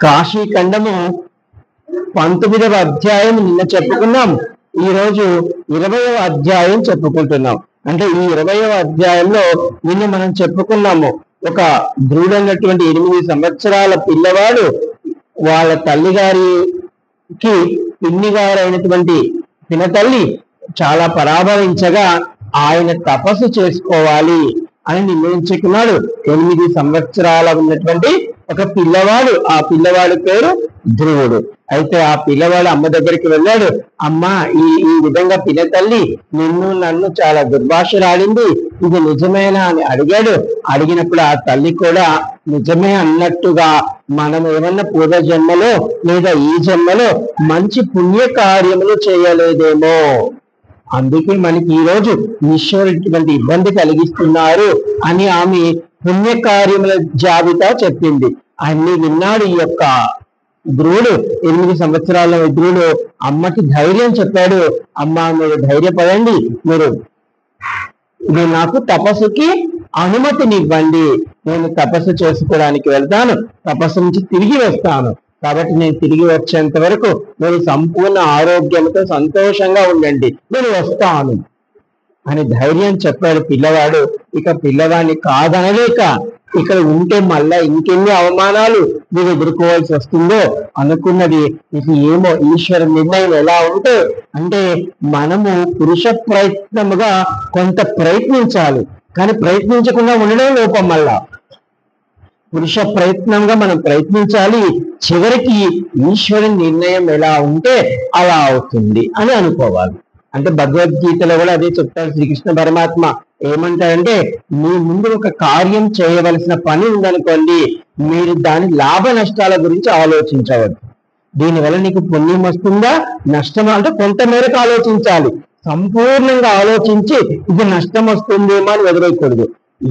కాశీఖండము 19వ అధ్యాయం నిన్న చెప్పుకున్నాం. ఈ రోజు 20వ అధ్యాయం చెప్పుకుంటున్నాం. అంటే ఈ 20వ అధ్యాయంలో నిన్న మనం చెప్పుకున్నాము, ఒక దృఢమైనటువంటి 8 సంవత్సరాల పిల్లవాడు వాళ్ళ తల్లిగారికి పిన్ని గారైనటువంటి పినతల్లి చాలా పరాభవించగా ఆయన తపస్సు చేసుకోవాలి అని నిర్ణయించుకున్నాడు. 8 సంవత్సరాల ఉన్నటువంటి ఒక పిల్లవాడు, ఆ పిల్లవాడి పేరు ధ్రువుడు. అయితే ఆ పిల్లవాడు అమ్మ దగ్గరికి వెళ్ళాడు. అమ్మ, ఈ విధంగా పినతల్లి నన్ను చాలా దుర్భాషలాడింది, ఇది నిజమేనా అని అడిగాడు. అడిగినప్పుడు ఆ తల్లి కూడా నిజమే అన్నట్టుగా మనం ఏమన్నా పూర్వ జన్మలో లేదా ఈ జన్మలో మంచి పుణ్య కార్యములు చేయలేదేమో, అందుకే మనకి ఈ రోజు ఈశ్వరుడు ఇబ్బంది కలిగిస్తున్నారు అని ఆమె పుణ్యకార్యముల జాబితా చెప్పింది. అన్ని విన్నాడు ఈ యొక్క ధ్రువుడు. 8 సంవత్సరాల ధ్రువుడు అమ్మకి ధైర్యం చెప్పాడు. అమ్మ, మీరు ధైర్యపడండి, మీరు నాకు తపస్సుకి అనుమతినివ్వండి, నేను తపస్సు చేసుకోవడానికి వెళ్తాను, తపస్సు నుంచి తిరిగి వస్తాను, కాబట్టి నేను తిరిగి వచ్చేంత వరకు మీరు సంపూర్ణ ఆరోగ్యంతో సంతోషంగా ఉండండి, నేను వస్తాను అని ధైర్యం చెప్పాడు పిల్లవాడు. ఇక పిల్లవాడిని కాదనలేక ఇక్కడ ఉంటే మళ్ళా ఇంకెన్ని అవమానాలు మీరు ఎదుర్కోవాల్సి వస్తుందో అనుకున్నది. ఇది ఏమో ఈశ్వర నిర్ణయం ఎలా ఉంటే అంటే మనము పురుష ప్రయత్నముగా కొంత ప్రయత్నించాలి, కానీ ప్రయత్నించకుండా ఉండడం లోపం. మళ్ళా పురుష ప్రయత్నంగా మనం ప్రయత్నించాలి, చివరికి ఈశ్వరుని నిర్ణయం ఎలా ఉంటే అలా అవుతుంది అని అనుకోవాలి. అంటే భగవద్గీతలో కూడా అదే చెప్తాడు శ్రీకృష్ణ పరమాత్మ. ఏమంటారంటే, మీ ముందు ఒక కార్యం చేయవలసిన పని ఉందనుకోండి, మీరు దాని లాభ నష్టాల గురించి ఆలోచించవద్దు. దీనివల్ల నీకు పుణ్యం వస్తుందా నష్టమా అంటే కొంత మేరకు ఆలోచించాలి. సంపూర్ణంగా ఆలోచించి ఇది నష్టం వస్తుందేమో అని వదిలేయకూడదు.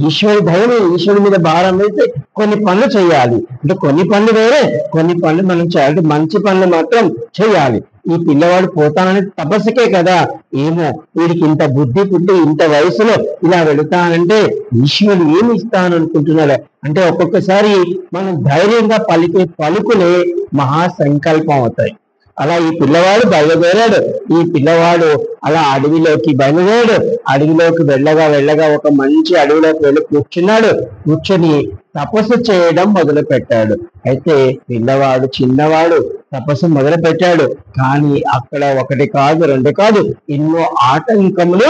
ఈశ్వరి దయని, ఈశ్వరుడి మీద భారం వేస్తే కొన్ని పనులు చేయాలి. అంటే కొన్ని పనులు వేరే, కొన్ని పనులు మనం చేయాలి, మంచి పనులు మాత్రం చేయాలి. ఈ పిల్లవాడు పోతానని తపస్సుకే కదా, ఏమో వీడికి ఇంత బుద్ధి పుట్టి ఇంత వయసులో ఇలా వెళుతానంటే ఈశ్వరుడు ఏమి ఇస్తాను అనుకుంటున్నాడు. అంటే ఒక్కొక్కసారి మనం ధైర్యంగా పలికే పలుకులే మహాసంకల్పం అవుతాయి. అలా ఈ పిల్లవాడు బయలుదేరాడు. ఈ పిల్లవాడు అలా అడవిలోకి బయలుదేరాడు. అడవిలోకి వెళ్ళగా ఒక మంచి అడవిలోకి వెళ్ళి కూర్చున్నాడు. కూర్చొని తపస్సు చేయడం మొదలు పెట్టాడు. అయితే పిల్లవాడు చిన్నవాడు తపస్సు మొదలు పెట్టాడు. కానీ అక్కడ 1 కాదు 2 కాదు ఎన్నో ఆటంకములు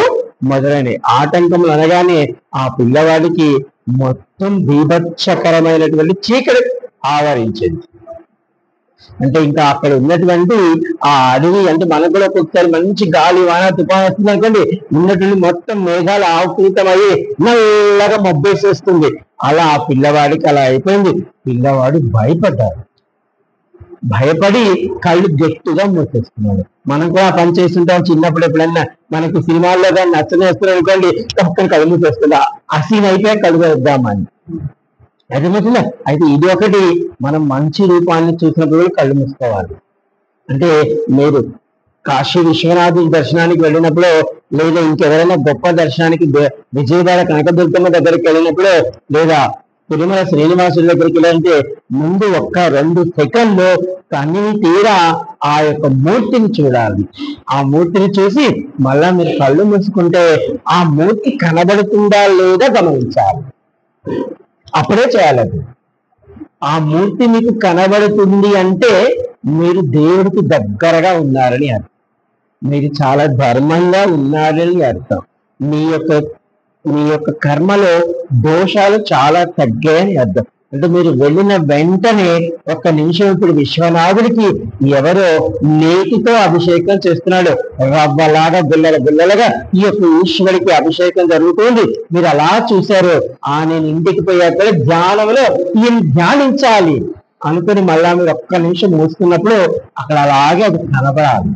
మొదలైనవి. ఆటంకములు అనగానే ఆ పిల్లవాడికి మొత్తం బీభత్సకరమైనటువంటి చీకటి ఆవరించింది. అంటే ఇంకా అక్కడ ఉన్నటువంటి ఆ అడవి, అంటే మనకు కూడా ఒక్కొక్కసారి మంచి గాలి వాన తుఫాను వస్తుంది అనుకోండి, ఉన్నటువంటి మొత్తం మేఘాలు ఆవృతమయ్యి నల్లగా మబ్బేసేస్తుంది. అలా ఆ పిల్లవాడికి అలా అయిపోయింది. పిల్లవాడు భయపడి కళ్ళు గట్టిగా మూసేస్తున్నాడు. మనం కూడా ఆ పని చేస్తుంటాం చిన్నప్పుడు. ఎప్పుడన్నా మనకి సినిమాల్లో కానీ నచ్చనేస్తున్నాం అనుకోండి, పక్కన కళ్ళు మూసేస్తుందా, ఆ సీన్ అయిపోయా కళ్ళు వేద్దామని. అర్థమవుతుందా? అయితే ఇది ఒకటి, మనం మంచి రూపాన్ని చూసినప్పుడు కళ్ళు మూసుకోవాలి. అంటే మీరు కాశీ విశ్వనాథుడి దర్శనానికి వెళ్ళినప్పుడు, లేదా ఇంకెవరైనా గొప్ప దర్శనానికి విజయవాడ కనకదుర్గమ్మ దగ్గరికి వెళ్ళినప్పుడు, లేదా తిరుమల శ్రీనివాసుడి దగ్గరికి వెళ్ళాలంటే ముందు 1-2 సెకండ్లు కన్నీ తీరా ఆ యొక్క మూర్తిని చూడాలి. ఆ మూర్తిని చూసి మళ్ళా మీరు కళ్ళు మూసుకుంటే ఆ మూర్తి కనబడుతుందా లేదా గమనించాలి. అప్పుడే చేయాలి. ఆ మూర్తి మీకు కనబడుతుంది అంటే మీరు దేవుడికి దగ్గరగా ఉన్నారని అర్థం, మీరు చాలా ధర్మంగా ఉన్నారని అర్థం, మీ యొక్క కర్మలో దోషాలు చాలా తగ్గాయని అర్థం. అంటే మీరు వెళ్ళిన వెంటనే 1 నిమిషం ఇప్పుడు విశ్వనాథుడికి ఎవరో నేతితో అభిషేకం చేస్తున్నాడు, రవ్వలాగా గుల్లలుగా ఈ యొక్క ఈశ్వరుడికి అభిషేకం జరుగుతుంది. మీరు అలా చూశారు. నేను ఇంటికి పోయాక ధ్యానంలో ఈయన ధ్యానించాలి అనుకుని మళ్ళా మీరు 1 నిమిషం మూసుకున్నప్పుడు అక్కడ అలాగే అది కనబడాలి.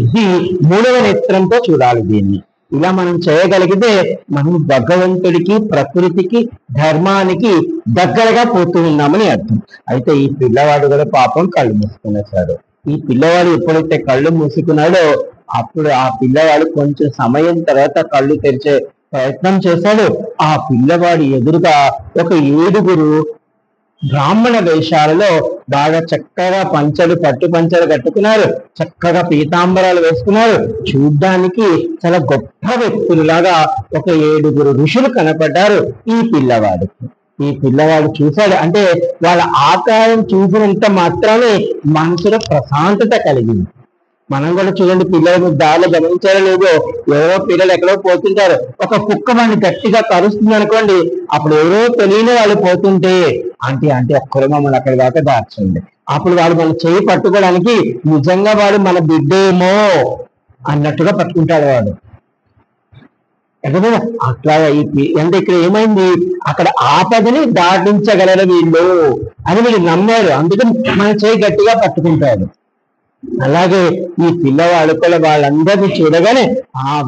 ఇది 3వ నేత్రంతో చూడాలి. దీన్ని ఇలా మనం చేయగలిగితే మనం భగవంతుడికి, ప్రకృతికి, ధర్మానికి దగ్గరగా పోతూ ఉన్నామని అర్థం. అయితే ఈ పిల్లవాడు కూడా పాపం కళ్ళు మూసుకునేశాడు. ఈ పిల్లవాడు ఎప్పుడైతే కళ్ళు మూసుకున్నాడో అప్పుడు ఆ పిల్లవాడు కొంచెం సమయం తర్వాత కళ్ళు తెరిచే ప్రయత్నం చేశాడు. ఆ పిల్లవాడి ఎదురుగా ఒక 7 బ్రాహ్మణ వేషాలలో బాగా చక్కగా పట్టు పంచలు కట్టుకున్నారు, చక్కగా పీతాంబరాలు వేసుకున్నారు. చూడ్డానికి చాలా గొప్ప వ్యక్తులులాగా ఒక 7 ఋషులు కనపడ్డారు ఈ పిల్లవాడు చూశాడు అంటే వాళ్ళ ఆకారం చూసినంత మాత్రమే మనసులో ప్రశాంతత కలిగింది. మనం కూడా చూడండి, పిల్లలు దారిలో గమనించారో లేదో, ఎవరో పిల్లలు ఎక్కడో పోతుంటారు, ఒక కుక్క వాడిని గట్టిగా కరుస్తుంది అనుకోండి, అప్పుడు ఎవరో తెలియని వాళ్ళు పోతుంటే అంటే ఒక్కరు మమ్మల్ని అక్కడి దాకా దార్చండి, అప్పుడు వాడు మన చేయి పట్టుకోవడానికి నిజంగా వాడు మన బిడ్డేమో అన్నట్టుగా పట్టుకుంటాడు వాడు. అట్లా అంటే ఇక్కడ ఏమైంది, అక్కడ ఆపదని దాటించగలరు వీళ్ళు అని వీళ్ళు నమ్మారు, అందుకని మన చేయి గట్టిగా పట్టుకుంటారు. అలాగే ఈ పిల్లవాడు కూడా వాళ్ళందరినీ చూడగానే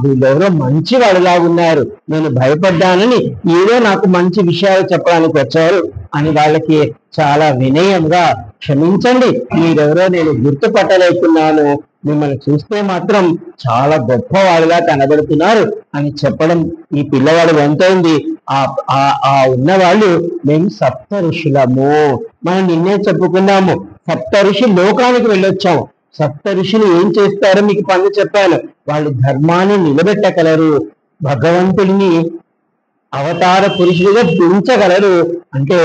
వీళ్ళెవరో మంచి వాడులాగున్నారు, నేను భయపడ్డానని ఏదో నాకు మంచి విషయాలు చెప్పడానికి వచ్చారు అని వాళ్ళకి చాలా వినయంగా, క్షమించండి మీరెవరో నేను గుర్తుపట్టలేకున్నాను, మిమ్మల్ని చూస్తే మాత్రం చాలా గొప్పవాడిలా కనబడుతున్నారు అని చెప్పడం ఈ పిల్లవాడు వంతైంది. ఉన్నవాళ్ళు మేము సప్త ఋషులము, మనం నిన్నే చెప్పుకున్నాము, సప్త ఋషి లోకానికి వెళ్ళొచ్చాము. సప్త ఋషులు ఏం చేస్తారో మీకు పనులు చెప్పాను. వాళ్ళు ధర్మాన్ని నిలబెట్టగలరు, భగవంతుడిని అవతార పురుషులుగా పెంచగలరు, అంటే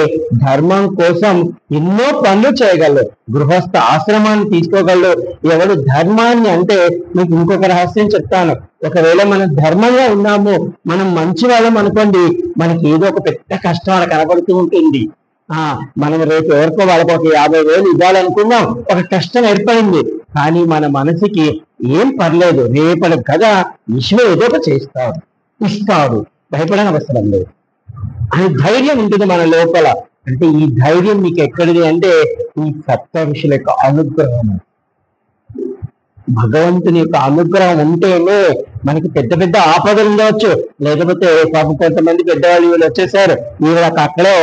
ధర్మం కోసం ఎన్నో పనులు చేయగలరు, గృహస్థ ఆశ్రమాన్ని తీసుకోగలరు. ఎవరు ధర్మాన్ని అంటే మీకు ఇంకొక రహస్యం చెప్తాను, ఒకవేళ మనం ధర్మంగా ఉన్నాము, మనం మంచి వాళ్ళం అనుకోండి, మనకి ఏదో ఒక పెద్ద కష్టం అలా కనబడుతూ ఉంటుంది. మనం రేపు ఎవరికో వాళ్ళకి ఒక 50,000 ఇవ్వాలనుకున్నాం, ఒక కష్టం ఏర్పడింది, కానీ మన మనసుకి ఏం పర్లేదు, రేపటి కదా విశ్వ ఏదో ఒక ఇస్తాడు, భయపడని అవసరం లేదు అని ధైర్యం ఉంటుంది మన లోపల. అంటే ఈ ధైర్యం మీకు ఎక్కడిది అంటే ఈ సప్త ఋషుల యొక్క అనుగ్రహం, భగవంతుని యొక్క అనుగ్రహం ఉంటేనే మనకి పెద్ద పెద్ద ఆపదలు ఉండవచ్చు. లేకపోతే పాపం కొంతమంది పెద్దవాళ్ళు వీళ్ళు వచ్చేసారు, వీళ్ళకి అక్కడే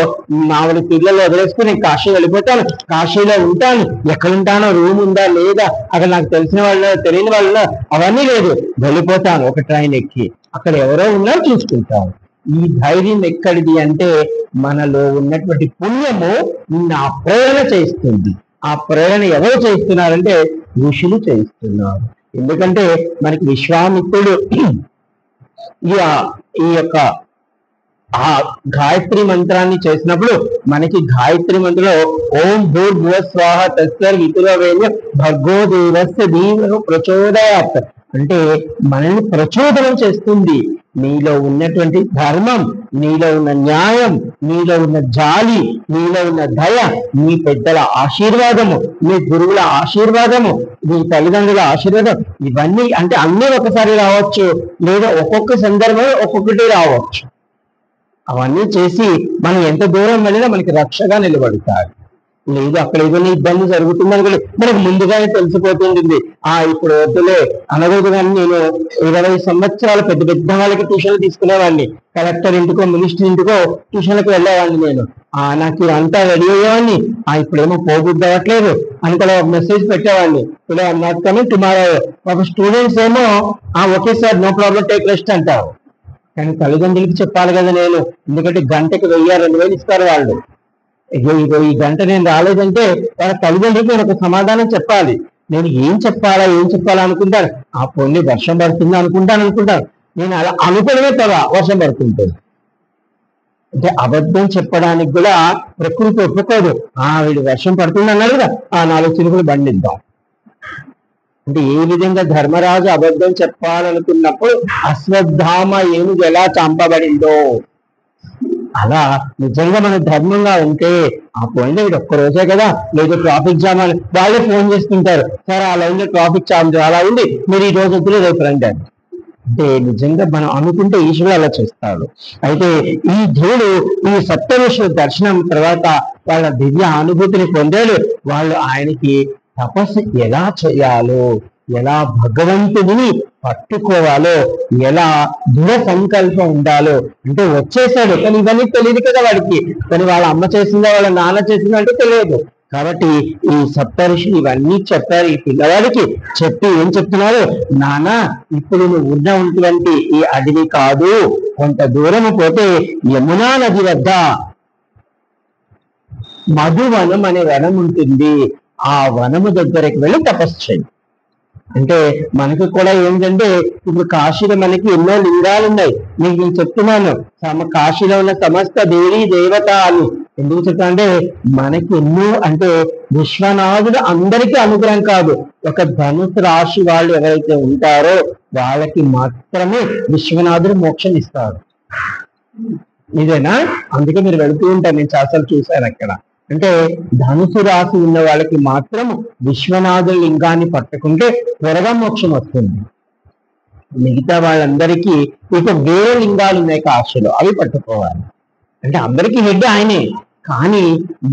4 పిల్లలు వదిలేసుకుని నేను కాశీ వెళ్ళిపోతాను, కాశీలో ఉంటాను, ఎక్కడుంటానో రూమ్ ఉందా లేదా, అక్కడ నాకు తెలిసిన వాళ్ళు తెలియని వాళ్ళు అవన్నీ లేదు, వెళ్ళిపోతాను ఒక ట్రైన్ ఎక్కి, అక్కడ ఎవరో ఉన్నారు చూసుకుంటాను. ఈ ధైర్యం ఎక్కడిది అంటే మనలో ఉన్నటువంటి పుణ్యము నిన్ను ప్రేరణ చేస్తుంది. ఆ ప్రేరణ ఎవరు చేస్తున్నారంటే ఋషులు చేస్తున్నారు. ఎందుకంటే మనకి విశ్వామిత్రుడు ఈ యొక్క గాయత్రి మంత్రాన్ని చేసినప్పుడు మనకి గాయత్రి మంత్రంలో ఓం భూర్భువ స్వాహ తస్సర్ వితురవేణ్య భర్గో దేవస్య ధీమహి ప్రచోదయాత్ అంటే మనల్ని ప్రచోదనం చేస్తుంది. నీలో ఉన్నటువంటి ధర్మం, నీలో ఉన్న న్యాయం, నీలో ఉన్న జాలి, నీలో ఉన్న దయ, నీ పెద్దల ఆశీర్వాదము, నీ గురువుల ఆశీర్వాదము, నీ తల్లిదండ్రుల ఆశీర్వాదం, ఇవన్నీ అంటే అన్నీ ఒకసారి రావచ్చు, లేదా ఒక్కొక్క సందర్భంలో ఒక్కొక్కటి రావచ్చు. అవన్నీ చేసి మనం ఎంత దూరం వెళ్ళినా మనకి రక్షగా నిలబడతాడు. లేదు అక్కడ ఏదైనా ఇబ్బంది జరుగుతుందని కూడా మనకు ముందుగానే తెలిసిపోతుంటుంది. ఇప్పుడు వద్దులే అనకూడదు. కానీ నేను 20 సంవత్సరాలు పెద్ద పెద్ద వాళ్ళకి ట్యూషన్లు తీసుకునేవాడిని, కలెక్టర్ ఇంటికో మినిస్టర్ ఇంటికో ట్యూషన్లకు వెళ్ళేవాడిని. నేను నాకు అంతా రెడీ అయ్యేవాడిని, ఇప్పుడేమో పోబుద్ది అవ్వట్లేదు అని కూడా మెసేజ్ పెట్టేవాడిని, today I'm not coming tomorrow. ఒక స్టూడెంట్స్ ఏమో okay sir no problem take rest అంటారు. కానీ తల్లిదండ్రులకి చెప్పాలి కదా నేను, ఎందుకంటే గంటకి 1000-2000 ఇస్తారు వాళ్ళు. ఈ గంట నేను రాలేదంటే వాళ్ళ తల్లిదండ్రులకు నేను ఒక సమాధానం చెప్పాలి. నేను ఏం చెప్పాలా అనుకుంటాను. పొన్ని వర్షం పడుతుందా అనుకుంటాను. నేను అలా అనుకోవడమే కదా వర్షం పడుతుంటుంది. అంటే అబద్ధం చెప్పడానికి కూడా ప్రకృతి ఒప్పుకోదు. వీడు వర్షం పడుతుంది అన్నాడు కదా, 4 చినుకులు బండిద్దాం. అంటే ఏ విధంగా ధర్మరాజు అబద్ధం చెప్పాలనుకున్నప్పుడు అశ్వత్థామ ఏనుగు ఎలా చంపబడిందో, అలా నిజంగా మన ధర్మంగా ఉంటే పోయింది వీడు ఒక్కరోజే కదా, లేదు ట్రాఫిక్ జామ్ అని వాళ్ళే ఫోన్ చేస్తుంటారు, సరే ఆ లైన్ లో ట్రాఫిక్ జామ్ అలా ఉంది, మీరు ఈ రోజు వద్దులే రేపు రండి అని. అంటే నిజంగా మనం అనుకుంటే ఈశ్వరుడు అలా చేస్తాడు. అయితే ఈ దేవుడు ఈ సప్తఋషుల దర్శనం తర్వాత వాళ్ళ దివ్య అనుభూతిని పొందాడు. వాళ్ళు ఆయనకి తపస్సు ఎలా చేయాలో, ఎలా భగవంతుడిని పట్టుకోవాలో, ఎలా దృఢ సంకల్పం ఉండాలో, అంటే వచ్చేసాడు కానీ ఇవన్నీ తెలియదు కదా వాడికి. కానీ వాళ్ళ అమ్మ చేసిందా వాళ్ళ నాన్న చేసిందా అంటే తెలియదు. కాబట్టి ఈ సప్తఋషులు ఇవన్నీ చెప్పారు ఈ పిల్లవాడికి. చెప్పి ఏం చెప్తున్నారు, నాన్న ఇప్పుడు నువ్వు ఉన్నటువంటి ఈ అడవి కాదు, కొంత దూరం పోతే యమునా నది వద్ద మధువనం అనే వనం ఉంటుంది. ఆ వనము దగ్గరికి వెళ్ళి తపస్సు చేయండి. అంటే మనకు కూడా ఏంటంటే ఇప్పుడు కాశీలో మనకి ఎన్నో లింగాలు ఉన్నాయి. మీకు నేను చెప్తున్నాను, కాశీలో ఉన్న సమస్త దేవీ దేవత అని ఎందుకు చెప్తా అంటే మనకి ఎన్నో అంటే విశ్వనాథుడు అందరికీ అనుగ్రహం కాదు, ఒక ధనుసు రాశి వాళ్ళు ఎవరైతే ఉంటారో వాళ్ళకి మాత్రమే విశ్వనాథుడు మోక్షం ఇస్తాడు. ఇదేనా? అందుకే మీరు వెళుతూ ఉంటారు, నేను చాలాసార్లు చూశాను అక్కడ. అంటే ధనుసు రాశి ఉన్న వాళ్ళకి మాత్రం విశ్వనాథుడి లింగాన్ని పట్టుకుంటే త్వరగా మోక్షం వస్తుంది. మిగతా వాళ్ళందరికీ ఇక వేరే లింగాలు ఉన్నాయి కాశీలో, అవి పట్టుకోవాలి. అంటే అందరికీ హెడ్ ఆయనే, కానీ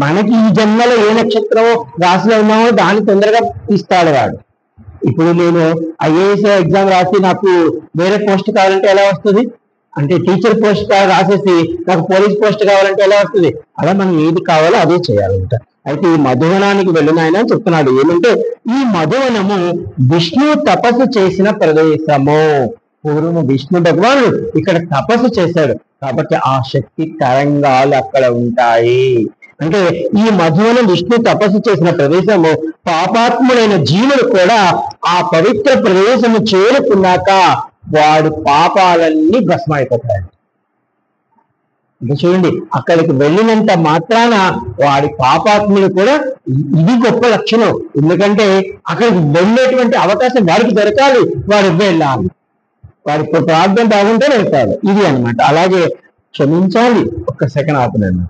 మనకి ఈ జన్మలో ఏ నక్షత్రం రాశిలో ఉన్నామో దాన్ని తొందరగా ఇస్తాడు వాడు. ఇప్పుడు నేను ఐఏఎస్ ఎగ్జామ్ రాసి నాకు వేరే పోస్ట్ కావాలంటే ఎలా వస్తుంది? అంటే టీచర్ పోస్ట్ రాసేసి నాకు పోలీస్ పోస్ట్ కావాలంటే ఎలా వస్తుంది? అలా మనం ఏది కావాలో అదే చేయాలంట. అయితే ఈ మధువనానికి వెళ్ళిన ఆయన చెప్తున్నాడు ఏమంటే, ఈ మధువనము విష్ణు తపస్సు చేసిన ప్రదేశము. పూర్వము విష్ణు భగవానుడు ఇక్కడ తపస్సు చేశాడు కాబట్టి ఆ శక్తి తరంగాలు అక్కడ ఉంటాయి. అంటే ఈ మధువనం విష్ణు తపస్సు చేసిన ప్రదేశము. పాపాత్ములైన జీవులు కూడా ఆ పవిత్ర ప్రదేశము చేరుకున్నాక వాడు పాపాలన్నీ భస్మైపోతాయి. అంటే చూడండి, అక్కడికి వెళ్ళినంత మాత్రాన వాడి పాపాత్ములు కూడా, ఇది గొప్ప లక్షణం. ఎందుకంటే అక్కడికి వెళ్ళేటువంటి అవకాశం వాడికి దొరకాలి, వాడు వెళ్ళాలి, వాడి ప్రార్థన బాగుంటే వెళ్తాడు. ఇది అన్నమాట. అలాగే క్షమించాలి. ఒక్క సెకండ్ ఆపునండి.